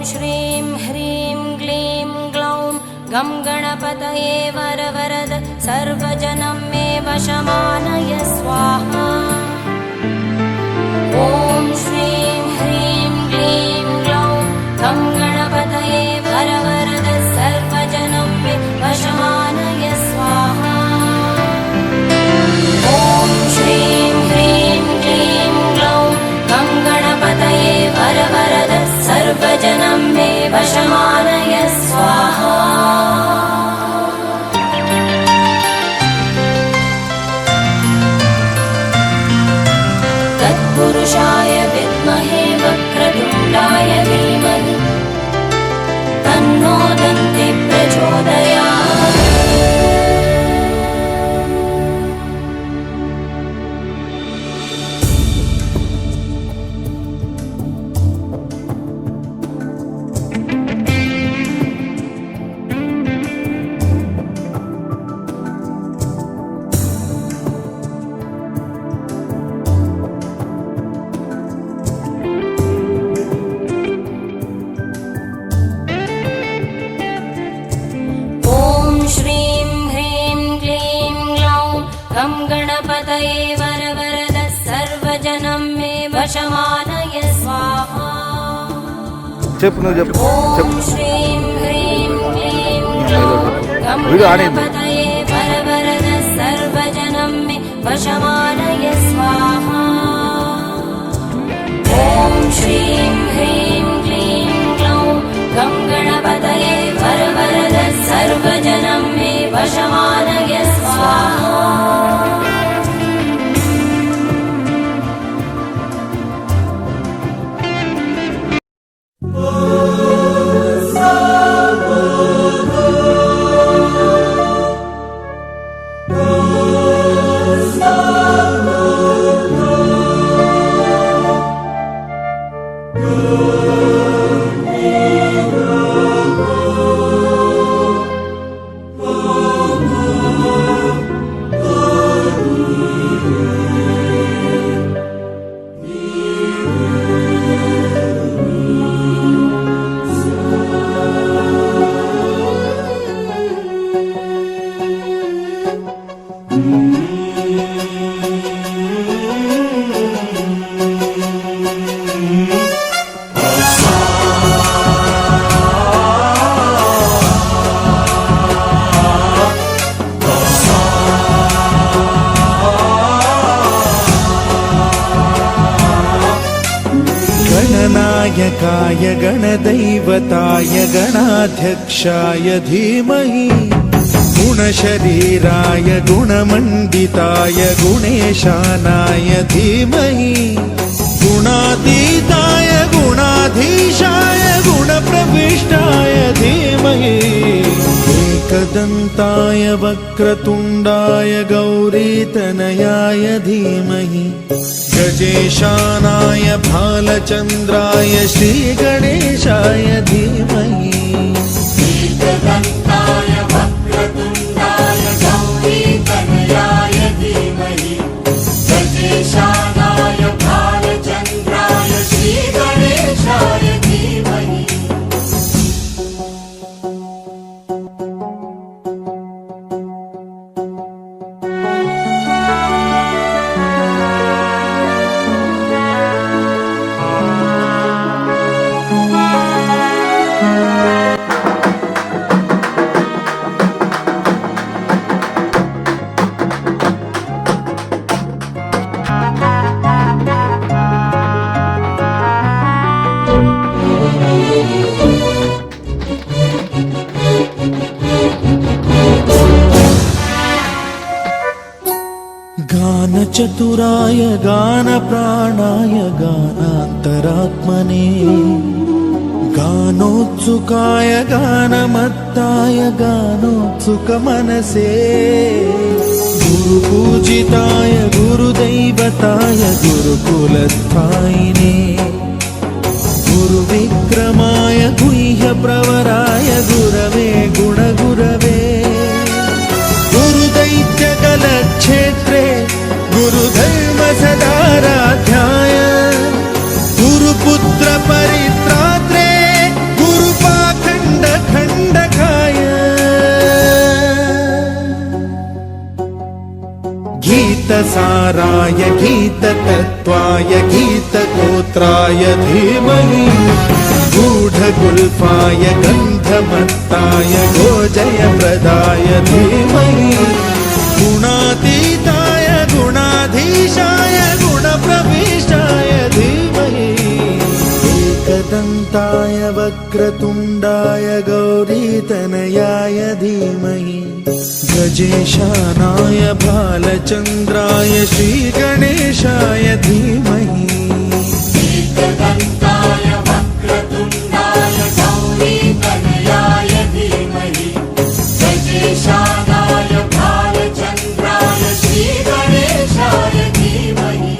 श्रीं ह्रीं क्लीं ग्लौं गं गणपतये वरवरद सर्वजनं मे वशमानय स्वाहा। ॐ श्रीं ह्रीं क्लीं ग्लौं गं गणपतये वरवरद सर्वजनं मे वशमानय स्वाहा। ॐ श्रीं ह्रीं क्लीं ग्लौं गं गणपतये वरवरद सर्वजनं मे वशमानय स्वाहा। तत्पुरुषाय विद्महे वक्रतुण्डाय धीमहि तन्नो दन्ति प्रचोदयात्। गं गणपतये वरवरद सर्वजनं मे वशमानय स्वाहा। ॐ श्रीं ह्रीं क्लीं ग्लौं गं गणपतये वरवरद सर्वजनं मे वशमानय स्वाहा। ॐ श्रीं ह्रीं क्लीं ग्लौं गं गणपतये वरवरद सर्वजनं मे वशमानय स्वाहा। गणनायकाय गणदैवताय गणाध्यक्षाय धीमहि गुणशरीराय गुणमण्डिताय गुणेशानाय धीमहि गुणातीताय गुणाधीशाय गुणप्रविष्टाय धीमहि एकदन्ताय वक्रतुण्डाय गौरीतनयाय धीमहि गजेशानाय भालचन्द्राय श्रीगणेशाय धीमहि एकदन्ताय वक्रतुण्डाय गौरीतनयाय धीमहि गजेशानाय भालचन्द्राय श्रीगणेशाय धीमहि। गानचतुराय गानप्राणाय गानान्तरात्मने गानोत्सुकाय गानमत्ताय गानोत्सुकमनसे गुरुपूजिताय गुरुदैवताय गुरुकुलस्थायिने गुरुविक्रमाय गुह्यप्रवराय गुरवे गुणगुरवे गुरुदैत्यकलक्षेत्रे गुरुधर्म सदाराध्याय गुरुपुत्र परित्रात्रे गीतसागराय गीततत्त्वाय गीतगोत्राय धीमहि गूढगुल्फाय गन्धमत्ताय गोजयप्रदाय धीमहि गुणातीताय गुणाधीशाय गुणप्रविष्टाय धीमहि एकदन्ताय वक्रतुण्डाय गौरीतनयाय धीमहि गजेशानाय भालचन्द्राय श्रीगणेशाय धीमहि एकदन्ताय वक्रतुण्डाय गौरीतनयाय धीमहि गजेशानाय भालचन्द्राय श्रीगणेशाय धीमहि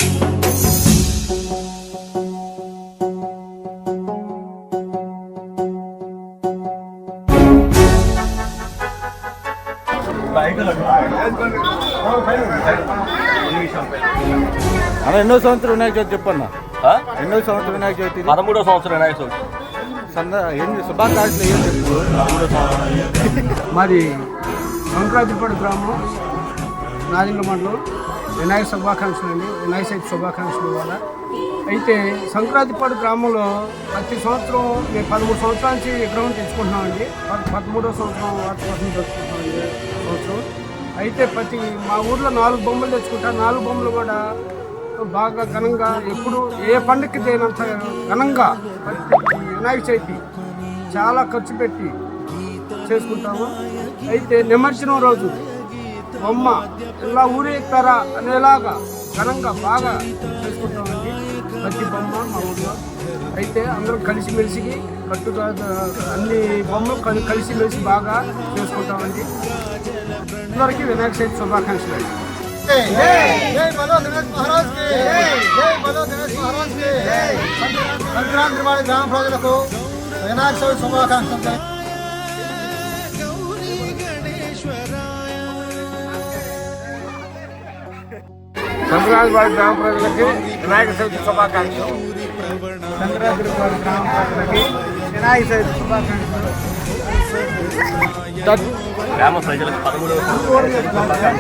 అన్న ఎన్నో సంవత్సరం వినాయక చవితి చెప్పన్న ఎన్నో సంవత్సరం వినాయక చవితి 13వ సంవత్సరం వినాయక చవితి. ఏంది శుభాకాంక్షలు ఏం చెప్పు మాది సంక్రాంతిపాడు గ్రామం నాదింగ మండలం వినాయక శుభాకాంక్షలు అండి. వినాయక చవితి శుభాకాంక్షలు వల్ల అయితే సంక్రాంతిపాడు గ్రామంలో ప్రతి సంవత్సరం మేము 13 సంవత్సరాల నుంచి విగ్రహం తెచ్చుకుంటున్నామండి. 13వ సంవత్సరం వార్షికోత్సవం జరుపుకుంటున్నామండి సంవత్సరం. అయితే మా ఊర్లో 4 బొమ్మలు తెచ్చుకుంటాం. 4 బొమ్మలు కూడా బాగా ఘనంగా ఎప్పుడు ఏ పండుగకి చేయనంత ఘనంగా వినాయక చవితి చాలా ఖర్చు పెట్టి చేసుకుంటాము. అయితే నిమజ్జనం రోజు బొమ్మ ఇలా ఊరేస్తారా అనేలాగా ఘనంగా బాగా చేసుకుంటామండి ప్రతి బొమ్మ మా ఊళ్ళో. అయితే అందరం కలిసిమెలిసి కట్టుగా అన్ని బొమ్మలు కలిసిమెలిసి బాగా చేసుకుంటామండి. అందరికీ వినాయక చవితి శుభాకాంక్షలు అండి. సంక్రాంతి వాడి గ్రామ ప్రజలకు వినాయక చవితి శుభాకాంక్షలు. సంక్రాంతి వాడి గ్రామ ప్రజలకి వినాయక చవితి శుభాకాంక్షలు. సంక్రాంతి వాడి గ్రామ ప్రజలకి వినాయక చవితి శుభాకాంక్షలు. గ్రామ ప్రజలకు 13వ సంవత్సరం